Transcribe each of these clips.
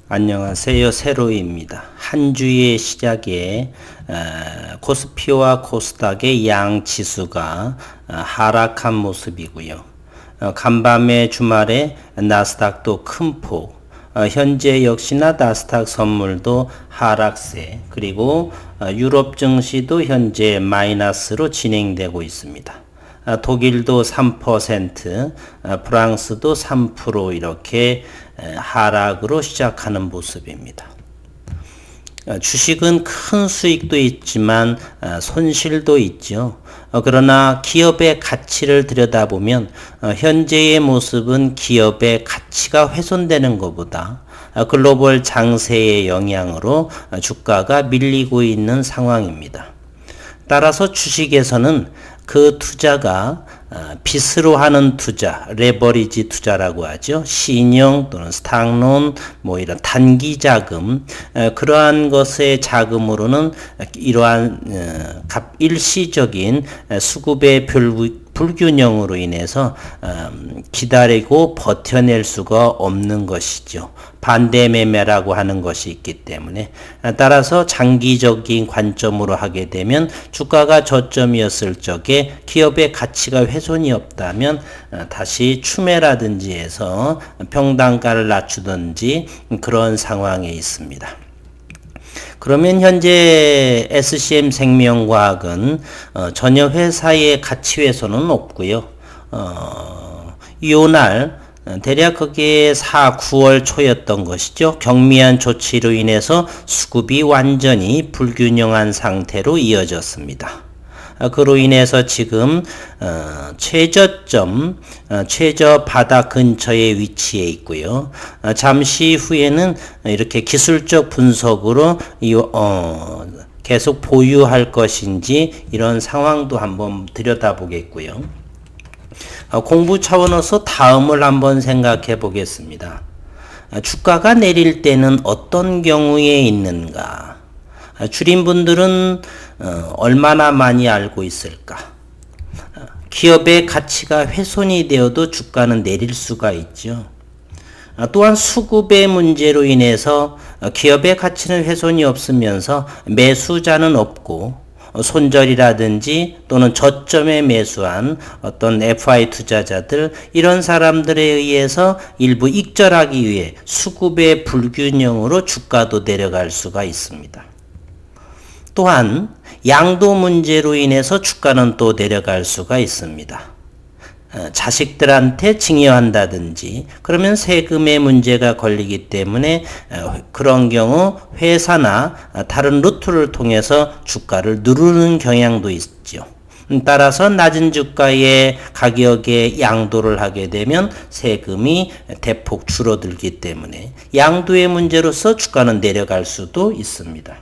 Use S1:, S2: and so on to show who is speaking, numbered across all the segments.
S1: 안녕하세요. 세로이입니다. 한 주의 시작에 코스피와 코스닥의 양 지수가 하락한 모습이고요. 간밤의 주말에 나스닥도 큰 폭, 현재 역시나 나스닥 선물도 하락세, 그리고 유럽 증시도 현재 마이너스로 진행되고 있습니다. 독일도 3%, 프랑스도 3% 이렇게 하락으로 시작하는 모습입니다. 주식은 큰 수익도 있지만 손실도 있죠. 그러나 기업의 가치를 들여다보면 현재의 모습은 기업의 가치가 훼손되는 것보다 글로벌 장세의 영향으로 주가가 밀리고 있는 상황입니다. 따라서 주식에서는 그 투자가 빚으로 하는 투자, 레버리지 투자라고 하죠. 신용 또는 스탁론, 이런 단기 자금, 그러한 것의 자금으로는 이러한 일시적인 수급의 불균형으로 인해서 기다리고 버텨낼 수가 없는 것이죠. 반대 매매라고 하는 것이 있기 때문에, 따라서 장기적인 관점으로 하게 되면 주가가 저점이었을 적에 기업의 가치가 훼손이 없다면 다시 추매라든지 해서 평단가를 낮추든지 그런 상황에 있습니다. 그러면 현재 SCM 생명과학은 전혀 회사의 가치 훼손은 없고요. 요날 대략 그게 9월 초였던 것이죠. 경미한 조치로 인해서 수급이 완전히 불균형한 상태로 이어졌습니다. 그로 인해서 지금 최저점, 최저 바닥 근처에 위치해 있고요. 잠시 후에는 이렇게 기술적 분석으로 계속 보유할 것인지 이런 상황도 한번 들여다보겠고요. 공부 차원에서 다음을 한번 생각해 보겠습니다. 주가가 내릴 때는 어떤 경우에 있는가? 주린분들은 얼마나 많이 알고 있을까? 기업의 가치가 훼손이 되어도 주가는 내릴 수가 있죠. 또한 수급의 문제로 인해서 기업의 가치는 훼손이 없으면서 매수자는 없고 손절이라든지 또는 저점에 매수한 어떤 FI 투자자들, 이런 사람들에 의해서 일부 익절하기 위해 수급의 불균형으로 주가도 내려갈 수가 있습니다. 또한 양도 문제로 인해서 주가는 또 내려갈 수가 있습니다. 자식들한테 증여한다든지 그러면 세금의 문제가 걸리기 때문에 그런 경우 회사나 다른 루트를 통해서 주가를 누르는 경향도 있죠. 따라서 낮은 주가의 가격에 양도를 하게 되면 세금이 대폭 줄어들기 때문에 양도의 문제로서 주가는 내려갈 수도 있습니다.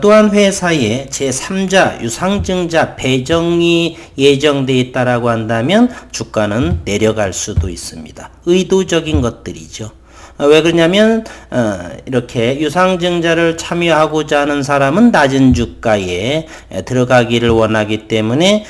S1: 또한 회사에 제3자 유상증자 배정이 예정되어 있다라고 한다면 주가는 내려갈 수도 있습니다. 의도적인 것들이죠. 왜 그러냐면 이렇게 유상증자를 참여하고자 하는 사람은 낮은 주가에 들어가기를 원하기 때문에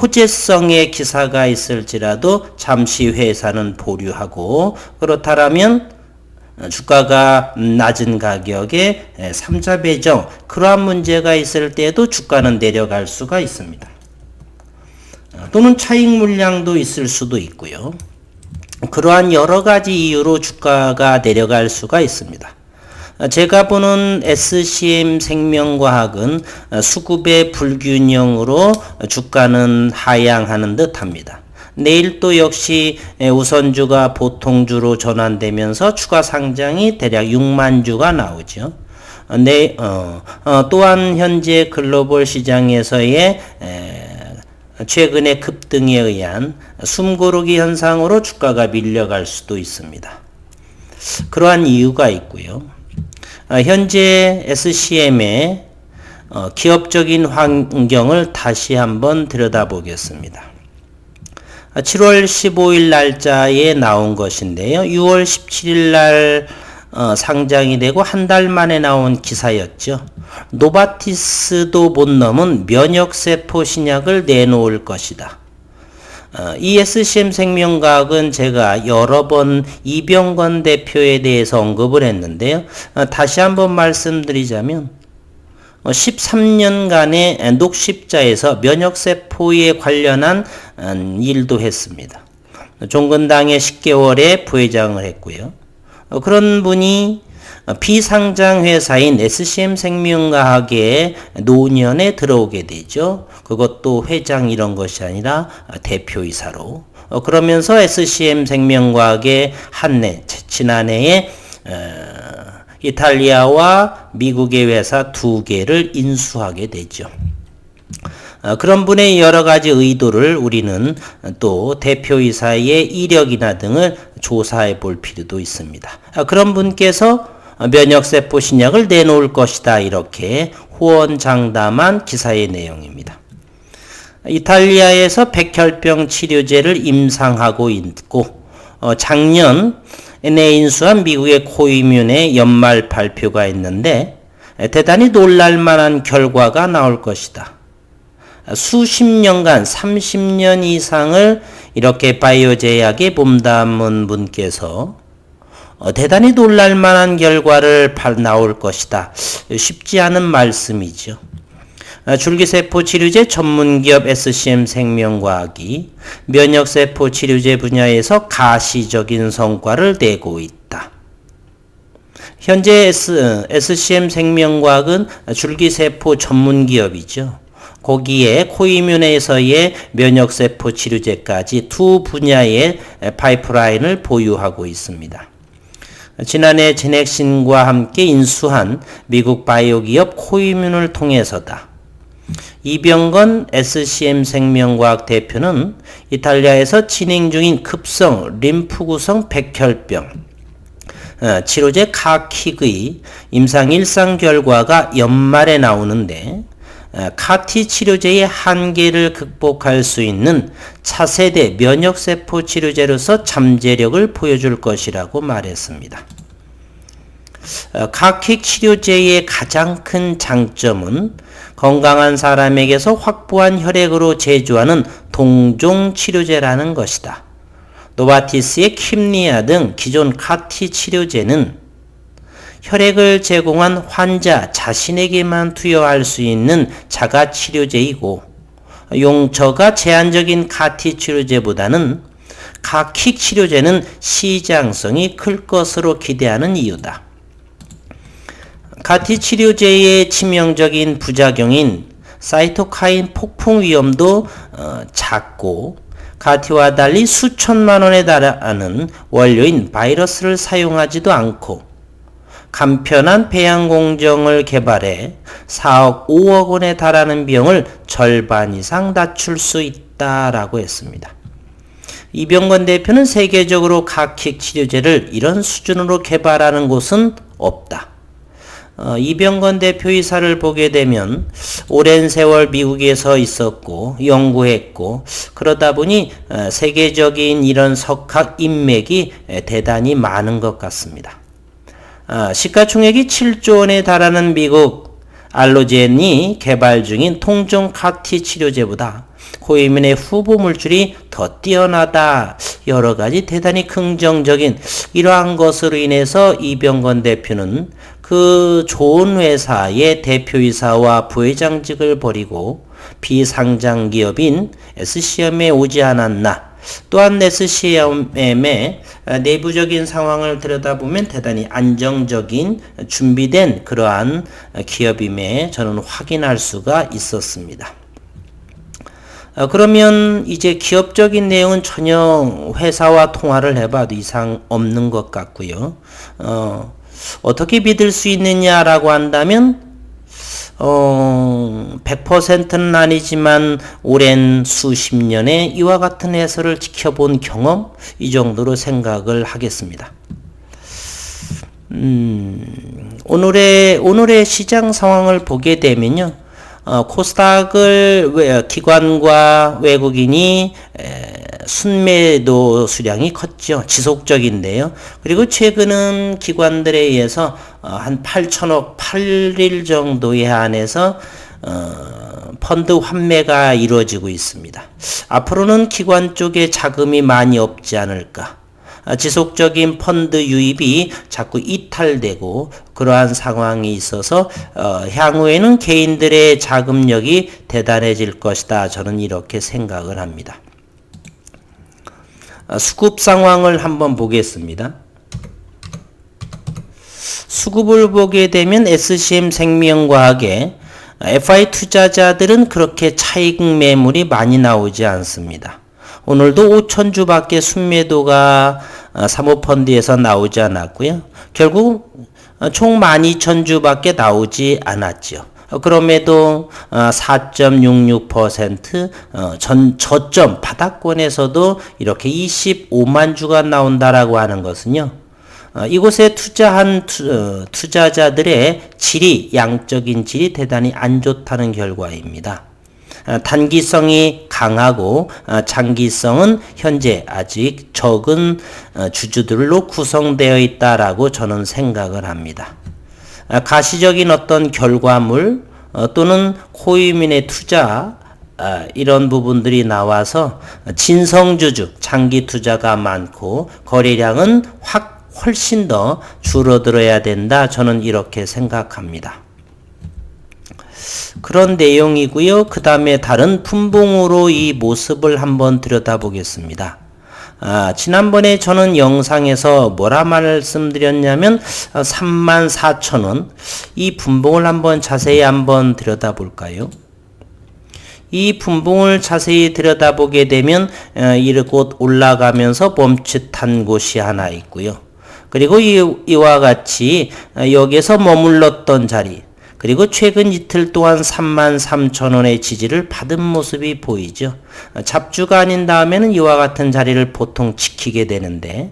S1: 호재성의 기사가 있을지라도 잠시 회사는 보류하고, 그렇다면 주가가 낮은 가격에 3자 배정, 그러한 문제가 있을 때에도 주가는 내려갈 수가 있습니다. 또는 차익 물량도 있을 수도 있고요. 그러한 여러 가지 이유로 주가가 내려갈 수가 있습니다. 제가 보는 SCM 생명과학은 수급의 불균형으로 주가는 하향하는 듯 합니다. 내일 또 역시 우선주가 보통주로 전환되면서 추가 상장이 대략 6만 주가 나오죠. 또한 현재 글로벌 시장에서의 최근의 급등에 의한 숨고르기 현상으로 주가가 밀려갈 수도 있습니다. 그러한 이유가 있고요. 현재 SCM의 기업적인 환경을 다시 한번 들여다보겠습니다. 7월 15일 날짜에 나온 것인데요. 6월 17일 날 상장이 되고 한 달 만에 나온 기사였죠. 노바티스도 못 넘은 면역세포 신약을 내놓을 것이다. 이 SCM 생명과학은 제가 여러 번 이병건 대표에 대해서 언급을 했는데요. 다시 한번 말씀드리자면 13년간의 녹십자에서 면역세포에 관련한 일도 했습니다. 종근당의 10개월에 부회장을 했고요. 그런 분이 비상장 회사인 SCM 생명과학의 노년에 들어오게 되죠. 그것도 회장 이런 것이 아니라 대표이사로. 그러면서 SCM 생명과학의 지난해에 이탈리아와 미국의 회사 2개를 인수하게 되죠. 그런 분의 여러 가지 의도를 우리는 또 대표이사의 이력이나 등을 조사해 볼 필요도 있습니다. 그런 분께서 면역세포 신약을 내놓을 것이다, 이렇게 호언장담한 기사의 내용입니다. 이탈리아에서 백혈병 치료제를 임상하고 있고 작년에 인수한 미국의 코이뮨의 연말 발표가 있는데 대단히 놀랄만한 결과가 나올 것이다. 수십 년간 30년 이상을 이렇게 바이오 제약에 몸담은 분께서 대단히 놀랄만한 결과를 나올 것이다. 쉽지 않은 말씀이죠. 줄기세포 치료제 전문기업 SCM 생명과학이 면역세포 치료제 분야에서 가시적인 성과를 내고 있다. 현재 SCM 생명과학은 줄기세포 전문기업이죠. 거기에 코이뮨에서의 면역세포 치료제까지 두 분야의 파이프라인을 보유하고 있습니다. 지난해 제넥신과 함께 인수한 미국 바이오 기업 코이뮨을 통해서다. 이병건 SCM 생명과학 대표는 이탈리아에서 진행 중인 급성 림프구성 백혈병 치료제 카킥의 임상 1상 결과가 연말에 나오는데 카티 치료제의 한계를 극복할 수 있는 차세대 면역세포 치료제로서 잠재력을 보여줄 것이라고 말했습니다. 카킥 치료제의 가장 큰 장점은 건강한 사람에게서 확보한 혈액으로 제조하는 동종 치료제라는 것이다. 노바티스의 킴리아 등 기존 카티 치료제는 혈액을 제공한 환자 자신에게만 투여할 수 있는 자가 치료제이고 용처가 제한적인 카티 치료제보다는 카킥 치료제는 시장성이 클 것으로 기대하는 이유다. 카티 치료제의 치명적인 부작용인 사이토카인 폭풍 위험도 작고 카티와 달리 수천만 원에 달하는 원료인 바이러스를 사용하지도 않고 간편한 배양 공정을 개발해 4억 5억 원에 달하는 비용을 절반 이상 낮출 수 있다라고 했습니다. 이병건 대표는 세계적으로 카킥 치료제를 이런 수준으로 개발하는 곳은 없다. 이병건 대표이사를 보게 되면 오랜 세월 미국에서 있었고 연구했고 그러다 보니 세계적인 이런 석학 인맥이 대단히 많은 것 같습니다. 시가총액이 7조 원에 달하는 미국 알로젠이 개발 중인 통종 카티 치료제보다 코이뮨의 후보 물질이 더 뛰어나다. 여러 가지 대단히 긍정적인 이러한 것으로 인해서 이병건 대표는 그 좋은 회사의 대표이사와 부회장직을 버리고 비상장 기업인 SCM에 오지 않았나. 또한 SCM의 내부적인 상황을 들여다보면 대단히 안정적인 준비된 그러한 기업임에 저는 확인할 수가 있었습니다. 그러면 이제 기업적인 내용은 전혀 회사와 통화를 해봐도 이상 없는 것 같고요. 어떻게 믿을 수 있느냐라고 한다면 100%는 아니지만 오랜 수십 년의 이와 같은 해설을 지켜본 경험, 이 정도로 생각을 하겠습니다. 오늘의 시장 상황을 보게 되면요. 코스닥을 기관과 외국인이 순매도 수량이 컸죠. 지속적인데요. 그리고 최근은 기관들에 의해서 한 8천억 8일 정도에 한해서 펀드 환매가 이루어지고 있습니다. 앞으로는 기관 쪽에 자금이 많이 없지 않을까. 지속적인 펀드 유입이 자꾸 이탈되고 그러한 상황이 있어서 향후에는 개인들의 자금력이 대단해질 것이다. 저는 이렇게 생각을 합니다. 수급 상황을 한번 보겠습니다. 수급을 보게 되면 SCM 생명과학의 FI 투자자들은 그렇게 차익 매물이 많이 나오지 않습니다. 오늘도 5,000주밖에 순매도가 사모펀드에서 나오지 않았고요. 결국 총 12,000주밖에 나오지 않았죠. 그럼에도 4.66% 저점 바닥권에서도 이렇게 25만 주가 나온다라고 하는 것은요. 이곳에 투자한 투자자들의 질이, 양적인 질이 대단히 안 좋다는 결과입니다. 단기성이 강하고 장기성은 현재 아직 적은 주주들로 구성되어 있다라고 저는 생각을 합니다. 가시적인 어떤 결과물 또는 코유민의 투자 이런 부분들이 나와서 진성주주, 장기 투자가 많고 거래량은 훨씬 더 줄어들어야 된다. 저는 이렇게 생각합니다. 그런 내용이고요. 그 다음에 다른 분봉으로 이 모습을 한번 들여다보겠습니다. 지난번에 저는 영상에서 뭐라 말씀드렸냐면 34,000원 이 분봉을 한번 자세히 한번 들여다볼까요? 이 분봉을 자세히 들여다보게 되면 이곳 올라가면서 멈칫한 곳이 하나 있고요. 그리고 이와 같이 여기에서 머물렀던 자리, 그리고 최근 이틀 동안 33,000원의 지지를 받은 모습이 보이죠. 잡주가 아닌 다음에는 이와 같은 자리를 보통 지키게 되는데,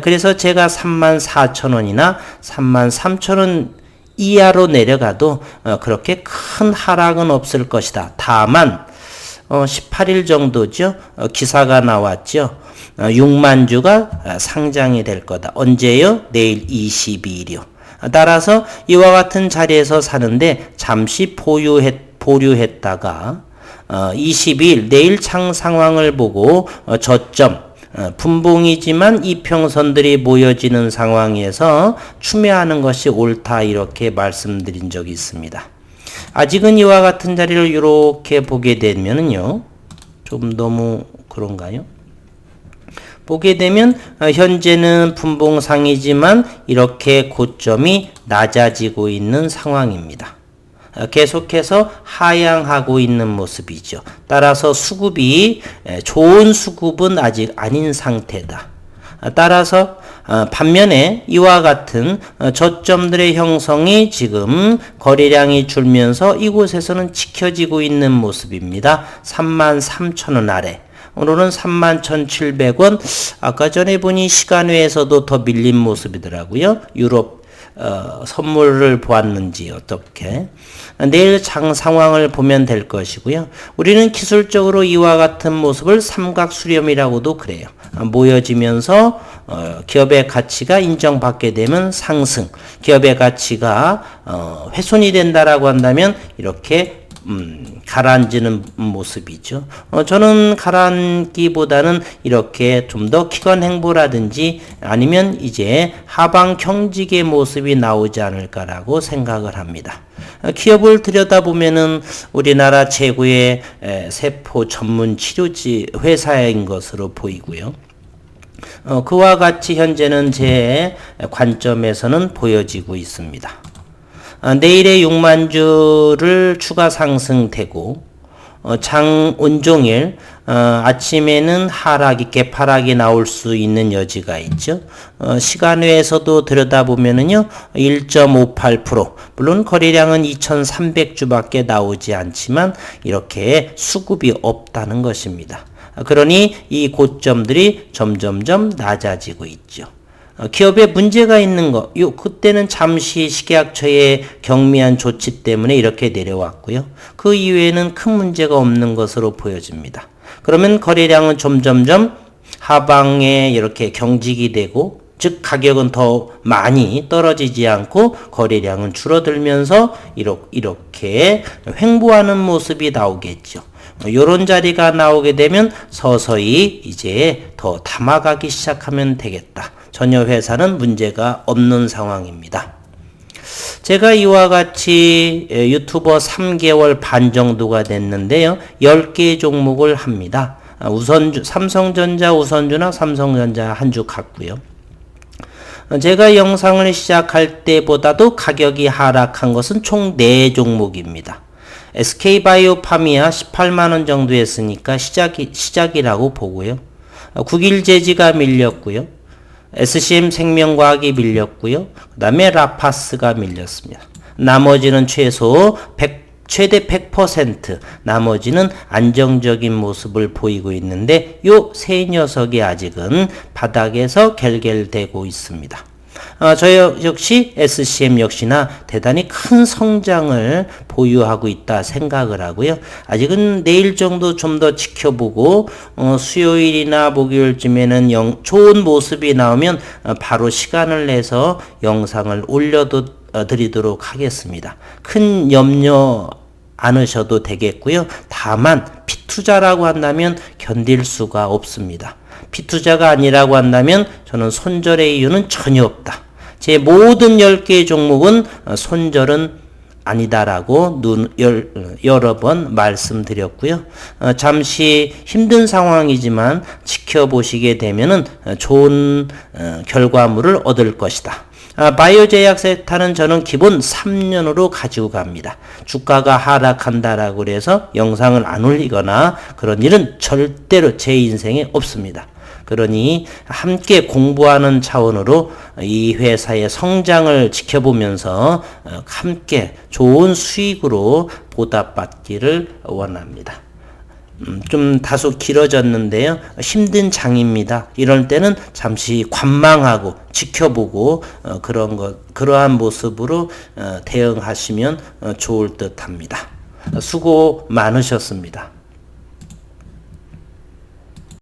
S1: 그래서 제가 34,000원이나 33,000원 이하로 내려가도 그렇게 큰 하락은 없을 것이다. 다만 18일 정도죠. 기사가 나왔죠. 6만 주가 상장이 될 거다. 언제요? 내일 22일이요. 따라서 이와 같은 자리에서 사는데 잠시 보류했다가 22일 내일 창 상황을 보고 저점 분봉이지만 이평선들이 모여지는 상황에서 추매하는 것이 옳다 이렇게 말씀드린 적이 있습니다. 아직은 이와 같은 자리를 이렇게 보게 되면은요. 좀 너무 그런가요? 보게 되면 현재는 분봉상이지만 이렇게 고점이 낮아지고 있는 상황입니다. 계속해서 하향하고 있는 모습이죠. 따라서 수급이 좋은 수급은 아직 아닌 상태다. 따라서 반면에 이와 같은 저점들의 형성이 지금 거래량이 줄면서 이곳에서는 지켜지고 있는 모습입니다. 33,000원 아래. 오늘은 31,700원. 아까 전에 보니 시간외에서도 더 밀린 모습이더라고요. 유럽 선물을 보았는지 어떻게. 내일 장 상황을 보면 될 것이고요. 우리는 기술적으로 이와 같은 모습을 삼각 수렴이라고도 그래요. 모여지면서 기업의 가치가 인정받게 되면 상승, 기업의 가치가 훼손이 된다라고 한다면 이렇게 가라앉는 모습이죠. 저는 가라앉기보다는 이렇게 좀 더 기관 행보라든지 아니면 이제 하방 경직의 모습이 나오지 않을까라고 생각을 합니다. 기업을 들여다보면은 우리나라 최고의 세포 전문 치료지 회사인 것으로 보이고요. 그와 같이 현재는 제 관점에서는 보여지고 있습니다. 내일의 6만 주를 추가 상승되고 장 온종일 아침에는 하락이 개파락이 나올 수 있는 여지가 있죠. 시간 외에서도 들여다보면은요 1.58% 물론 거래량은 2,300주밖에 나오지 않지만 이렇게 수급이 없다는 것입니다. 그러니 이 고점들이 점점점 낮아지고 있죠. 기업에 문제가 있는 거, 그때는 잠시 식약처의 경미한 조치 때문에 이렇게 내려왔고요. 그 이외에는 큰 문제가 없는 것으로 보여집니다. 그러면 거래량은 점점점 하방에 이렇게 경직이 되고, 즉 가격은 더 많이 떨어지지 않고 거래량은 줄어들면서 이렇게 횡보하는 모습이 나오겠죠. 요런 자리가 나오게 되면 서서히 이제 더 담아가기 시작하면 되겠다. 전혀 회사는 문제가 없는 상황입니다. 제가 이와 같이 유튜버 3개월 반 정도가 됐는데요. 10개 종목을 합니다. 삼성전자 우선주나 삼성전자 한 주 갔고요. 제가 영상을 시작할 때보다도 가격이 하락한 것은 총 4종목입니다. SK바이오팜이야 18만원 정도 했으니까 시작이라고 보고요. 국일제지가 밀렸고요. SCM생명과학이 밀렸고요. 그 다음에 라파스가 밀렸습니다. 나머지는 최대 100%, 나머지는 안정적인 모습을 보이고 있는데 요 세 녀석이 아직은 바닥에서 갤갤대고 있습니다. 저 역시 SCM 역시나 대단히 큰 성장을 보유하고 있다 생각을 하고요. 아직은 내일 정도 좀 더 지켜보고 수요일이나 목요일쯤에는 좋은 모습이 나오면 바로 시간을 내서 영상을 올려드리도록 하겠습니다. 큰 염려 않으셔도 되겠고요. 다만 피투자라고 한다면 견딜 수가 없습니다. 피투자가 아니라고 한다면 저는 손절의 이유는 전혀 없다. 제 모든 10개의 종목은 손절은 아니다라고 여러 번 말씀드렸고요. 잠시 힘든 상황이지만 지켜보시게 되면은 좋은 결과물을 얻을 것이다. 바이오제약 섹터는 저는 기본 3년으로 가지고 갑니다. 주가가 하락한다라고 그래서 영상을 안 올리거나 그런 일은 절대로 제 인생에 없습니다. 그러니 함께 공부하는 차원으로 이 회사의 성장을 지켜보면서 함께 좋은 수익으로 보답받기를 원합니다. 좀 다소 길어졌는데요. 힘든 장입니다. 이럴 때는 잠시 관망하고 지켜보고 그러한 모습으로 대응하시면 좋을 듯합니다. 수고 많으셨습니다.